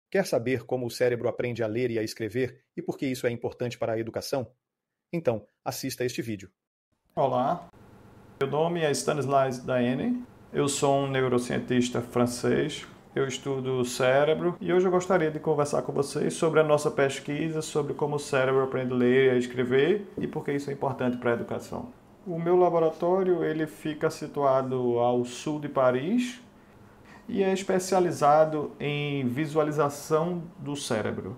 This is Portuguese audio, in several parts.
Quer saber como o cérebro aprende a ler e a escrever e por que isso é importante para a educação? Então, assista este vídeo. Olá, meu nome é Stanislas Daene, eu sou um neurocientista francês, eu estudo o cérebro e hoje eu gostaria de conversar com vocês sobre a nossa pesquisa sobre como o cérebro aprende a ler e a escrever e por que isso é importante para a educação. O meu laboratório ele fica situado ao sul de Paris e é especializado em visualização do cérebro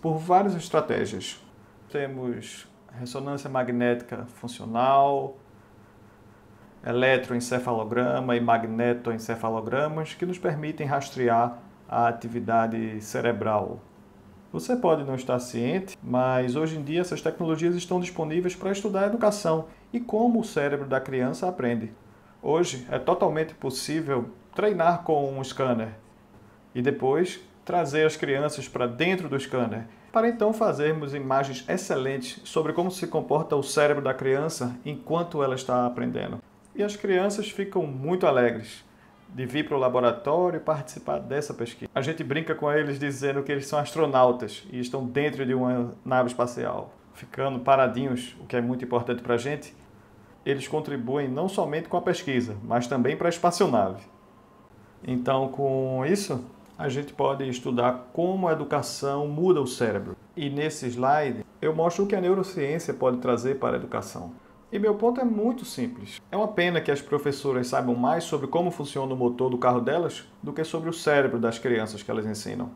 por várias estratégias. Temos ressonância magnética funcional, eletroencefalograma e magnetoencefalogramas que nos permitem rastrear a atividade cerebral. Você pode não estar ciente, mas hoje em dia essas tecnologias estão disponíveis para estudar a educação e como o cérebro da criança aprende. Hoje é totalmente possível treinar com um scanner e depois trazer as crianças para dentro do scanner, para então fazermos imagens excelentes sobre como se comporta o cérebro da criança enquanto ela está aprendendo. E as crianças ficam muito alegres de vir para o laboratório e participar dessa pesquisa. A gente brinca com eles dizendo que eles são astronautas e estão dentro de uma nave espacial, ficando paradinhos, o que é muito importante para a gente. Eles contribuem não somente com a pesquisa, mas também para a espaçonave. Então, com isso, a gente pode estudar como a educação muda o cérebro. E nesse slide, eu mostro o que a neurociência pode trazer para a educação. E meu ponto é muito simples. É uma pena que as professoras saibam mais sobre como funciona o motor do carro delas do que sobre o cérebro das crianças que elas ensinam.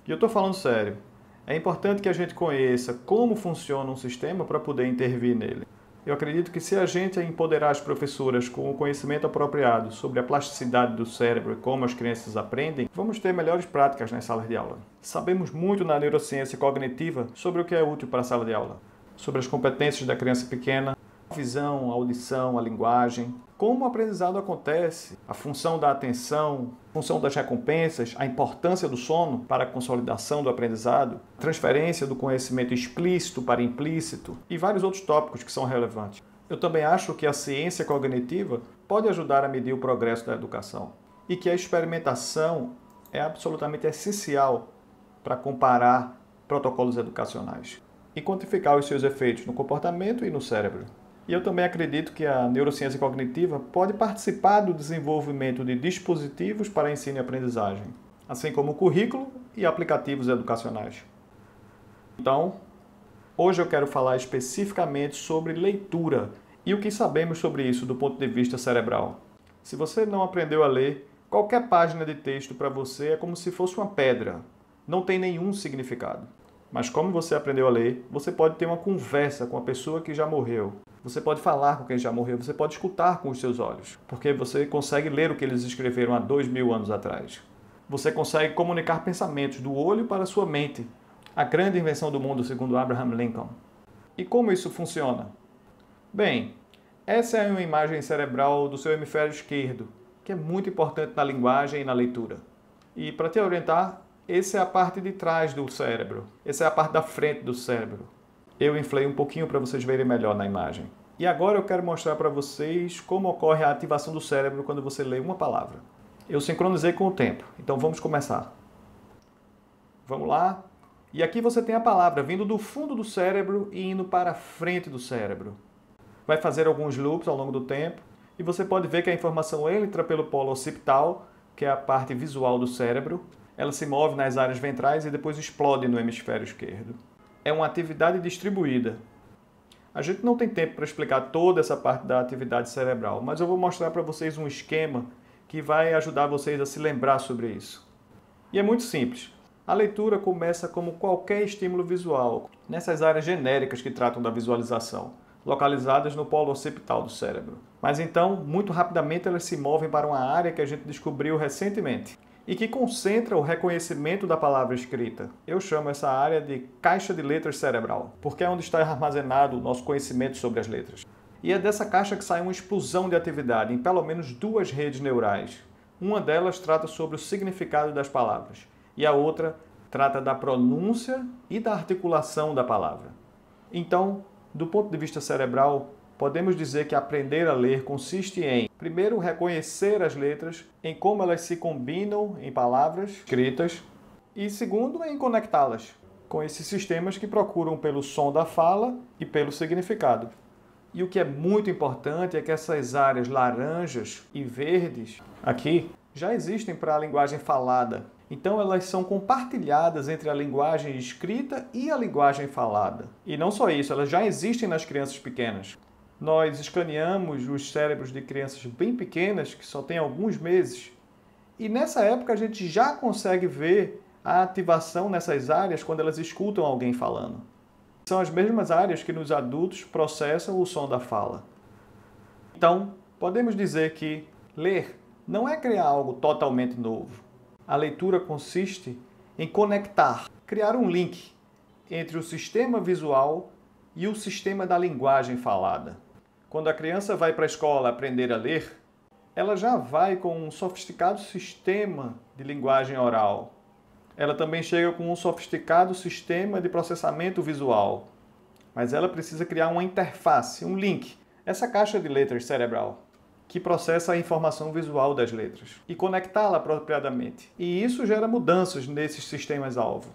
E eu estou falando sério. É importante que a gente conheça como funciona um sistema para poder intervir nele. Eu acredito que se a gente empoderar as professoras com o conhecimento apropriado sobre a plasticidade do cérebro e como as crianças aprendem, vamos ter melhores práticas nas salas de aula. Sabemos muito na neurociência cognitiva sobre o que é útil para a sala de aula, sobre as competências da criança pequena, a visão, a audição, a linguagem, como o aprendizado acontece, a função da atenção, a função das recompensas, a importância do sono para a consolidação do aprendizado, a transferência do conhecimento explícito para implícito e vários outros tópicos que são relevantes. Eu também acho que a ciência cognitiva pode ajudar a medir o progresso da educação e que a experimentação é absolutamente essencial para comparar protocolos educacionais e quantificar os seus efeitos no comportamento e no cérebro. E eu também acredito que a neurociência cognitiva pode participar do desenvolvimento de dispositivos para ensino e aprendizagem, assim como o currículo e aplicativos educacionais. Então, hoje eu quero falar especificamente sobre leitura e o que sabemos sobre isso do ponto de vista cerebral. Se você não aprendeu a ler, qualquer página de texto para você é como se fosse uma pedra, não tem nenhum significado. Mas como você aprendeu a ler, você pode ter uma conversa com a pessoa que já morreu. Você pode falar com quem já morreu, você pode escutar com os seus olhos, porque você consegue ler o que eles escreveram há 2000 anos atrás. Você consegue comunicar pensamentos do olho para a sua mente. A grande invenção do mundo, segundo Abraham Lincoln. E como isso funciona? Bem, essa é uma imagem cerebral do seu hemisfério esquerdo, que é muito importante na linguagem e na leitura. E para te orientar, essa é a parte de trás do cérebro. Essa é a parte da frente do cérebro. Eu inflei um pouquinho para vocês verem melhor na imagem. E agora eu quero mostrar para vocês como ocorre a ativação do cérebro quando você lê uma palavra. Eu sincronizei com o tempo, então vamos começar. Vamos lá. E aqui você tem a palavra vindo do fundo do cérebro e indo para a frente do cérebro. Vai fazer alguns loops ao longo do tempo e você pode ver que a informação entra pelo polo occipital, que é a parte visual do cérebro. Ela se move nas áreas ventrais e depois explode no hemisfério esquerdo. É uma atividade distribuída. A gente não tem tempo para explicar toda essa parte da atividade cerebral, mas eu vou mostrar para vocês um esquema que vai ajudar vocês a se lembrar sobre isso. E é muito simples. A leitura começa como qualquer estímulo visual, nessas áreas genéricas que tratam da visualização, localizadas no polo occipital do cérebro. Mas então, muito rapidamente, elas se movem para uma área que a gente descobriu recentemente e que concentra o reconhecimento da palavra escrita. Eu chamo essa área de caixa de letras cerebral, porque é onde está armazenado o nosso conhecimento sobre as letras. E é dessa caixa que sai uma explosão de atividade em pelo menos duas redes neurais. Uma delas trata sobre o significado das palavras e a outra trata da pronúncia e da articulação da palavra. Então, do ponto de vista cerebral, podemos dizer que aprender a ler consiste em, primeiro, reconhecer as letras, em como elas se combinam em palavras escritas, E segundo, em conectá-las com esses sistemas que procuram pelo som da fala e pelo significado. E o que é muito importante é que essas áreas laranjas e verdes aqui já existem para a linguagem falada. Então elas são compartilhadas entre a linguagem escrita e a linguagem falada. E não só isso, elas já existem nas crianças pequenas. Nós escaneamos os cérebros de crianças bem pequenas, que só têm alguns meses, e nessa época a gente já consegue ver a ativação nessas áreas quando elas escutam alguém falando. São as mesmas áreas que nos adultos processam o som da fala. Então, podemos dizer que ler não é criar algo totalmente novo. A leitura consiste em conectar, criar um link entre o sistema visual e o sistema da linguagem falada. Quando a criança vai para a escola aprender a ler, ela já vai com um sofisticado sistema de linguagem oral. Ela também chega com um sofisticado sistema de processamento visual. Mas ela precisa criar uma interface, um link, essa caixa de letras cerebral, que processa a informação visual das letras e conectá-la apropriadamente. E isso gera mudanças nesses sistemas-alvo.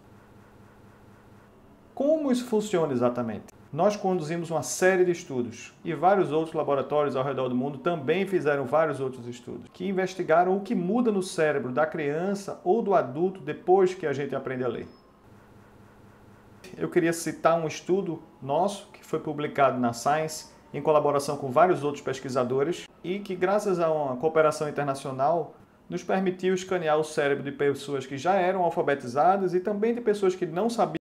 Como isso funciona exatamente? Nós conduzimos uma série de estudos e vários outros laboratórios ao redor do mundo também fizeram vários outros estudos que investigaram o que muda no cérebro da criança ou do adulto depois que a gente aprende a ler. Eu queria citar um estudo nosso que foi publicado na Science em colaboração com vários outros pesquisadores e que, graças a uma cooperação internacional, nos permitiu escanear o cérebro de pessoas que já eram alfabetizadas e também de pessoas que não sabiam